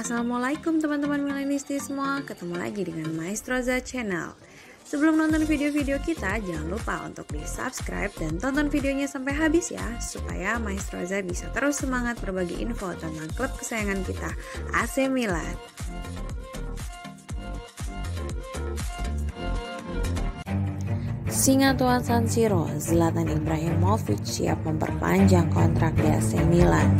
Assalamualaikum teman-teman milenisti semua, ketemu lagi dengan Maestroza Channel. Sebelum nonton video-video kita, jangan lupa untuk di subscribe dan tonton videonya sampai habis ya, supaya Maestroza bisa terus semangat berbagi info tentang klub kesayangan kita, AC Milan. Singa tuan San Siro, Zlatan Ibrahimovic siap memperpanjang kontrak di AC Milan.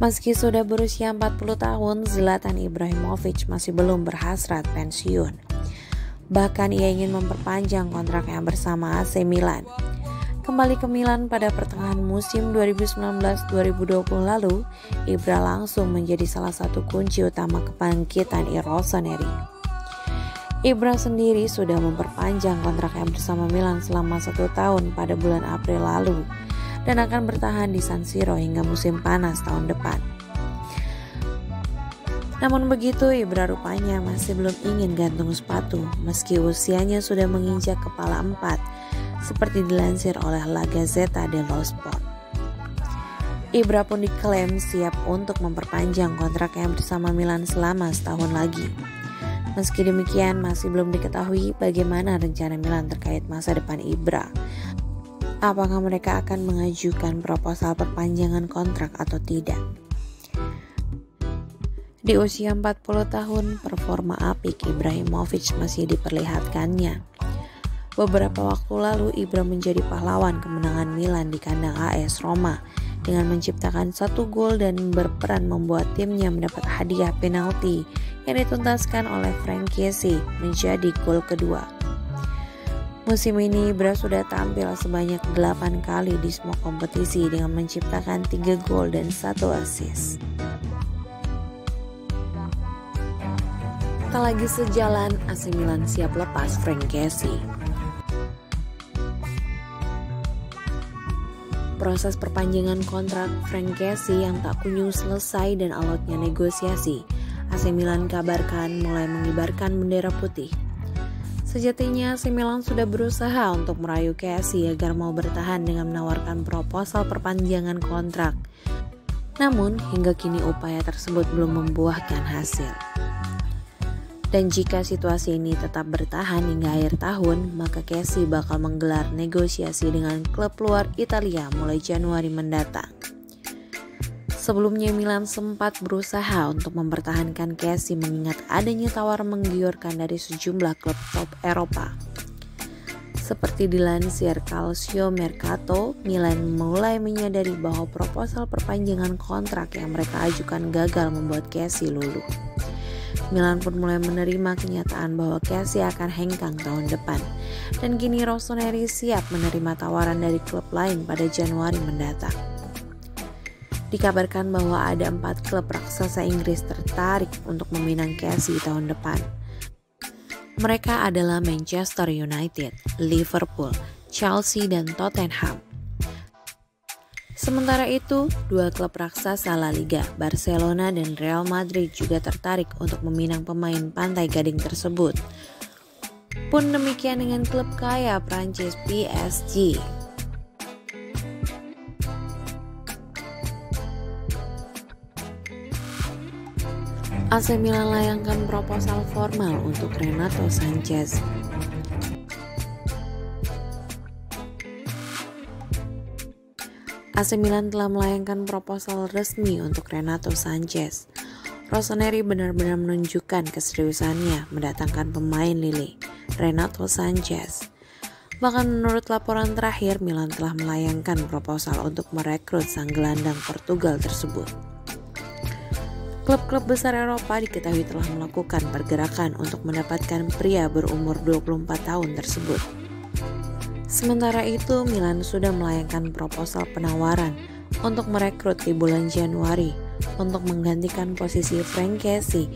Meski sudah berusia 40 tahun, Zlatan Ibrahimovic masih belum berhasrat pensiun. Bahkan ia ingin memperpanjang kontraknya bersama AC Milan. Kembali ke Milan pada pertengahan musim 2019-2020 lalu, Ibra langsung menjadi salah satu kunci utama kebangkitan I Rossoneri. Ibra sendiri sudah memperpanjang kontraknya bersama Milan selama 1 tahun pada bulan April lalu, dan akan bertahan di San Siro hingga musim panas tahun depan. Namun begitu, Ibra rupanya masih belum ingin gantung sepatu meski usianya sudah menginjak kepala 4, seperti dilansir oleh La Gazzetta dello Sport. Ibra pun diklaim siap untuk memperpanjang kontraknya bersama Milan selama setahun lagi. Meski demikian, masih belum diketahui bagaimana rencana Milan terkait masa depan Ibra. Apakah mereka akan mengajukan proposal perpanjangan kontrak atau tidak? Di usia 40 tahun, performa apik Ibrahimovic masih diperlihatkannya. Beberapa waktu lalu, Ibra menjadi pahlawan kemenangan Milan di kandang AS Roma dengan menciptakan 1 gol dan berperan membuat timnya mendapat hadiah penalti yang dituntaskan oleh Frank Kessie menjadi gol kedua. Musim ini Ibra sudah tampil sebanyak 8 kali di semua kompetisi dengan menciptakan 3 gol dan 1 assist. Tak lagi sejalan, AC Milan siap lepas Frank Kessie. Proses perpanjangan kontrak Frank Kessie yang tak kunjung selesai dan alotnya negosiasi, AC Milan kabarkan mulai mengibarkan bendera putih. Sejatinya AC Milan sudah berusaha untuk merayu Kessie agar mau bertahan dengan menawarkan proposal perpanjangan kontrak. Namun hingga kini upaya tersebut belum membuahkan hasil. Dan jika situasi ini tetap bertahan hingga akhir tahun, maka Kessie bakal menggelar negosiasi dengan klub luar Italia mulai Januari mendatang. Sebelumnya Milan sempat berusaha untuk mempertahankan Kessie mengingat adanya tawaran menggiurkan dari sejumlah klub top Eropa. Seperti dilansir Calcio Mercato, Milan mulai menyadari bahwa proposal perpanjangan kontrak yang mereka ajukan gagal membuat Kessie luluh. Milan pun mulai menerima kenyataan bahwa Kessie akan hengkang tahun depan, dan kini Rossoneri siap menerima tawaran dari klub lain pada Januari mendatang. Dikabarkan bahwa ada 4 klub raksasa Inggris tertarik untuk meminang Kessie tahun depan. Mereka adalah Manchester United, Liverpool, Chelsea, dan Tottenham. Sementara itu, 2 klub raksasa La Liga, Barcelona dan Real Madrid juga tertarik untuk meminang pemain Pantai Gading tersebut. Pun demikian dengan klub kaya Prancis PSG. AC Milan layangkan proposal formal untuk Renato Sanchez. AC Milan telah melayangkan proposal resmi untuk Renato Sanchez. Rossoneri benar-benar menunjukkan keseriusannya mendatangkan pemain Lille, Renato Sanchez. Bahkan menurut laporan terakhir, Milan telah melayangkan proposal untuk merekrut sang gelandang Portugal tersebut. Klub-klub besar Eropa diketahui telah melakukan pergerakan untuk mendapatkan pria berumur 24 tahun tersebut. Sementara itu, Milan sudah melayangkan proposal penawaran untuk merekrut di bulan Januari untuk menggantikan posisi Frank Kessie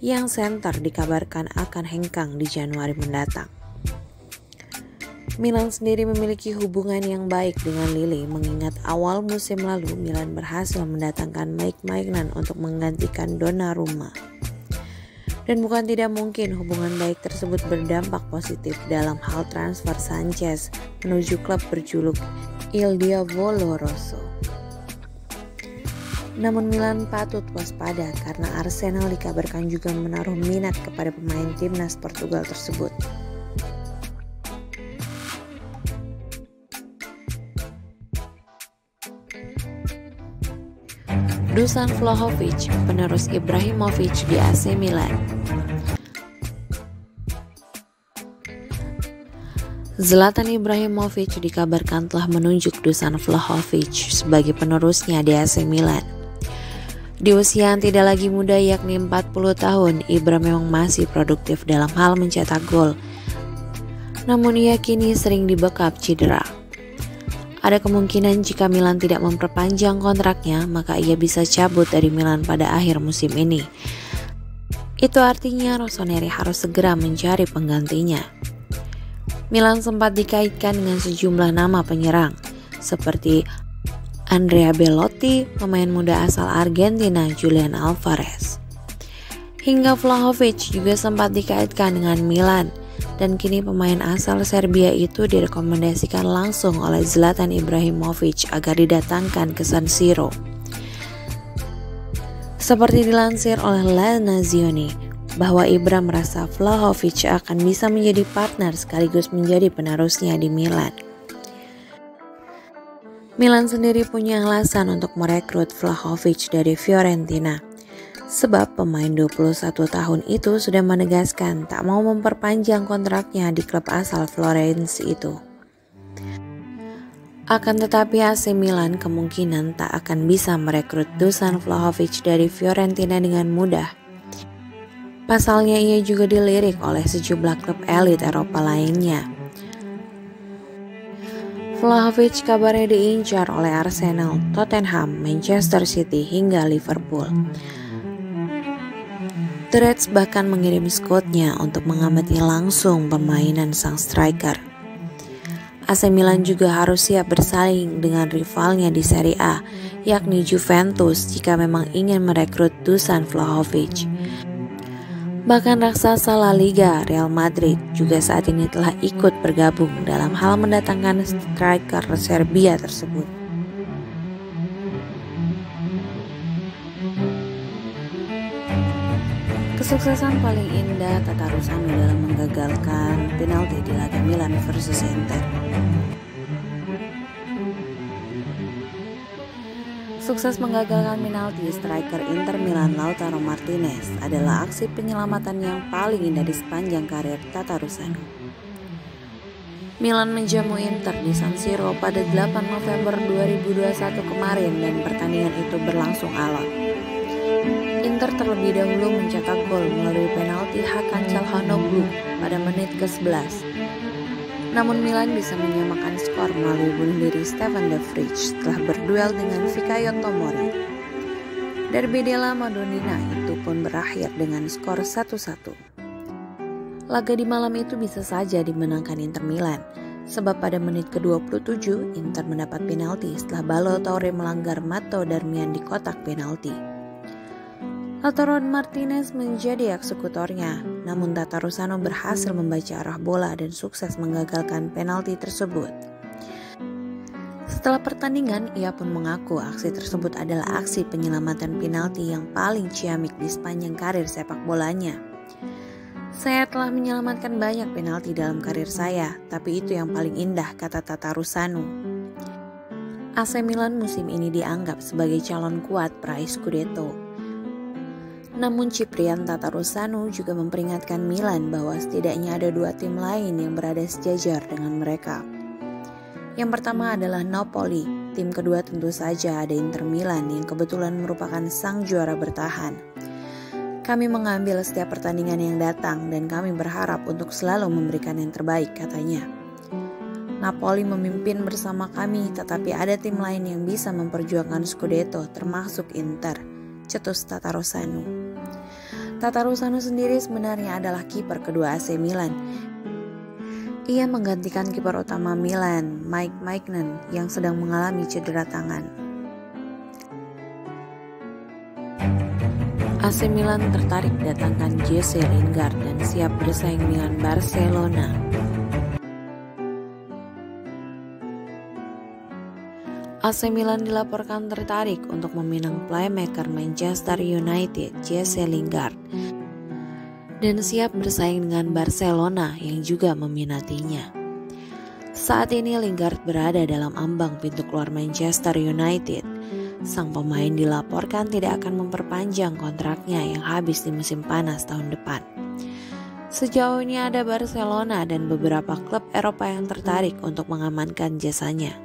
yang center dikabarkan akan hengkang di Januari mendatang. Milan sendiri memiliki hubungan yang baik dengan Lille mengingat awal musim lalu Milan berhasil mendatangkan Mike Maignan untuk menggantikan Donnarumma. Dan bukan tidak mungkin hubungan baik tersebut berdampak positif dalam hal transfer Sanchez menuju klub berjuluk Il Diavolo Rosso. Namun Milan patut waspada karena Arsenal dikabarkan juga menaruh minat kepada pemain timnas Portugal tersebut. Dusan Vlahovic, penerus Ibrahimovic di AC Milan. Zlatan Ibrahimovic dikabarkan telah menunjuk Dusan Vlahovic sebagai penerusnya di AC Milan. Di usia yang tidak lagi muda yakni 40 tahun, Ibra memang masih produktif dalam hal mencetak gol. Namun ia kini sering dibekap cedera. Ada kemungkinan jika Milan tidak memperpanjang kontraknya, maka ia bisa cabut dari Milan pada akhir musim ini. Itu artinya Rossoneri harus segera mencari penggantinya. Milan sempat dikaitkan dengan sejumlah nama penyerang, seperti Andrea Belotti, pemain muda asal Argentina Julian Alvarez. Hingga Vlahovic juga sempat dikaitkan dengan Milan, dan kini pemain asal Serbia itu direkomendasikan langsung oleh Zlatan Ibrahimovic agar didatangkan ke San Siro. Seperti dilansir oleh La Nazione, bahwa Ibra merasa Vlahovic akan bisa menjadi partner sekaligus menjadi penerusnya di Milan. Milan sendiri punya alasan untuk merekrut Vlahovic dari Fiorentina, sebab pemain 21 tahun itu sudah menegaskan tak mau memperpanjang kontraknya di klub asal Florence itu. Akan tetapi AC Milan kemungkinan tak akan bisa merekrut Dusan Vlahovic dari Fiorentina dengan mudah. Pasalnya ia juga dilirik oleh sejumlah klub elit Eropa lainnya. Vlahovic kabarnya diincar oleh Arsenal, Tottenham, Manchester City hingga Liverpool. The Reds bahkan mengirim scoutnya untuk mengamati langsung permainan sang striker. AC Milan juga harus siap bersaing dengan rivalnya di Serie A, yakni Juventus jika memang ingin merekrut Dusan Vlahovic. Bahkan raksasa La Liga, Real Madrid, juga saat ini telah ikut bergabung dalam hal mendatangkan striker Serbia tersebut. Kesuksesan paling indah Tata Rusano dalam menggagalkan penalti di laga Milan versus Inter. Sukses menggagalkan penalti striker Inter Milan Lautaro Martinez adalah aksi penyelamatan yang paling indah di sepanjang karir Tata Rusano. Milan menjamu Inter di San Siro pada 8 November 2021 kemarin dan pertandingan itu berlangsung alot. Inter terlebih dahulu mencetak gol melalui penalti Hakan Çalhanoğlu pada menit ke-11. Namun Milan bisa menyamakan skor melalui bunuh diri Stefan De Vrij setelah berduel dengan Fikayo Tomori. Derby della Madonnina itu pun berakhir dengan skor 1-1. Laga di malam itu bisa saja dimenangkan Inter Milan, sebab pada menit ke-27 Inter mendapat penalti setelah Ballo-Toure melanggar Matteo Darmian di kotak penalti. Lautaro Martinez menjadi eksekutornya, namun Tata Rusano berhasil membaca arah bola dan sukses menggagalkan penalti tersebut. Setelah pertandingan, ia pun mengaku aksi tersebut adalah aksi penyelamatan penalti yang paling ciamik di sepanjang karir sepak bolanya. Saya telah menyelamatkan banyak penalti dalam karir saya, tapi itu yang paling indah, kata Tata Rusano. AC Milan musim ini dianggap sebagai calon kuat peraih Scudetto. Namun Ciprian Tata Rusano juga memperingatkan Milan bahwa setidaknya ada dua tim lain yang berada sejajar dengan mereka. Yang pertama adalah Napoli, tim kedua tentu saja ada Inter Milan yang kebetulan merupakan sang juara bertahan. Kami mengambil setiap pertandingan yang datang dan kami berharap untuk selalu memberikan yang terbaik, katanya. Napoli memimpin bersama kami, tetapi ada tim lain yang bisa memperjuangkan Scudetto termasuk Inter, cetus Tata Rusano. Tata Rusano sendiri sebenarnya adalah kiper kedua AC Milan. Ia menggantikan kiper utama Milan, Mike Maignan, yang sedang mengalami cedera tangan. AC Milan tertarik datangkan Jesse Lingard dan siap bersaing dengan Barcelona. AC Milan dilaporkan tertarik untuk meminang playmaker Manchester United Jesse Lingard dan siap bersaing dengan Barcelona yang juga meminatinya. Saat ini Lingard berada dalam ambang pintu keluar Manchester United. Sang pemain dilaporkan tidak akan memperpanjang kontraknya yang habis di musim panas tahun depan. Sejauh ini ada Barcelona dan beberapa klub Eropa yang tertarik untuk mengamankan jasanya.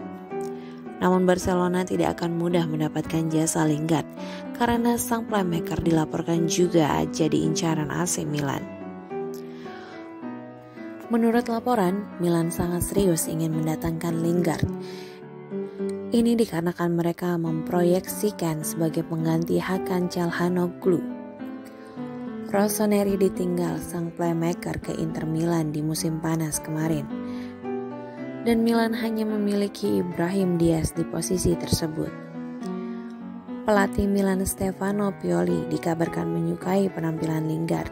Namun Barcelona tidak akan mudah mendapatkan jasa Lingard karena sang playmaker dilaporkan juga jadi incaran AC Milan. Menurut laporan, Milan sangat serius ingin mendatangkan Lingard. Ini dikarenakan mereka memproyeksikan sebagai pengganti Hakan Çalhanoğlu. Rossoneri ditinggal sang playmaker ke Inter Milan di musim panas kemarin. Dan Milan hanya memiliki Ibrahim Diaz di posisi tersebut. Pelatih Milan Stefano Pioli dikabarkan menyukai penampilan Lingard.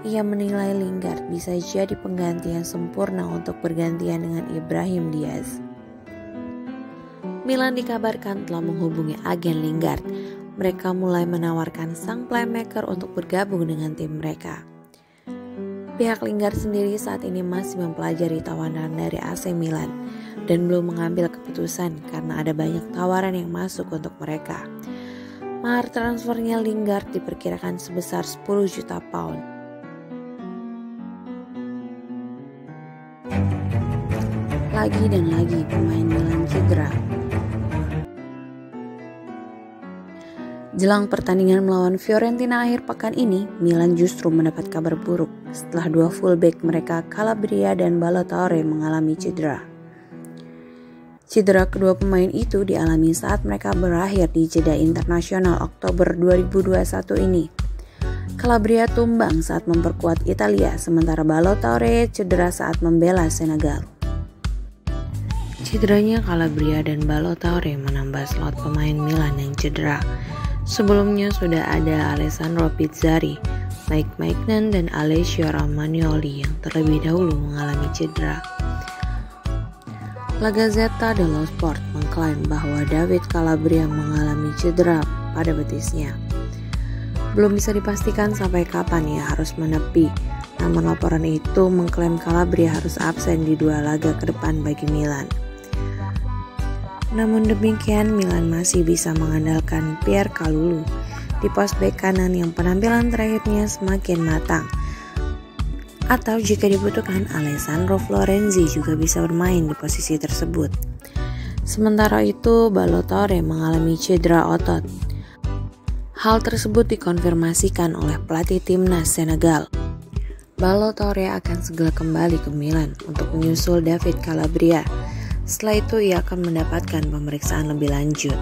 Ia menilai Lingard bisa jadi pengganti yang sempurna untuk bergantian dengan Ibrahim Diaz. Milan dikabarkan telah menghubungi agen Lingard. Mereka mulai menawarkan sang playmaker untuk bergabung dengan tim mereka. Pihak Lingard sendiri saat ini masih mempelajari tawaran dari AC Milan dan belum mengambil keputusan karena ada banyak tawaran yang masuk untuk mereka. Mahar transfernya Lingard diperkirakan sebesar 10 juta pound. Lagi dan lagi pemain Milan cedera. Jelang pertandingan melawan Fiorentina akhir pekan ini, Milan justru mendapat kabar buruk setelah dua fullback mereka Calabria dan Ballo-Touré mengalami cedera. Cedera kedua pemain itu dialami saat mereka berakhir di jeda internasional Oktober 2021 ini. Calabria tumbang saat memperkuat Italia, sementara Ballo-Touré cedera saat membela Senegal. Cederanya Calabria dan Ballo-Touré menambah slot pemain Milan yang cedera. Sebelumnya sudah ada Alessandro Pizzari, Mike Maignan, dan Alessio Romagnoli yang terlebih dahulu mengalami cedera. La Gazzetta dello Sport mengklaim bahwa David Calabria mengalami cedera pada betisnya. Belum bisa dipastikan sampai kapan ia harus menepi, namun laporan itu mengklaim Calabria harus absen di 2 laga ke depan bagi Milan. Namun demikian, Milan masih bisa mengandalkan Pierre Kalulu di pos bek kanan yang penampilan terakhirnya semakin matang. Atau jika dibutuhkan, Alessandro Florenzi juga bisa bermain di posisi tersebut. Sementara itu, Ballo-Touré mengalami cedera otot. Hal tersebut dikonfirmasikan oleh pelatih timnas Senegal. Ballo-Touré akan segera kembali ke Milan untuk menyusul David Calabria. Setelah itu ia akan mendapatkan pemeriksaan lebih lanjut.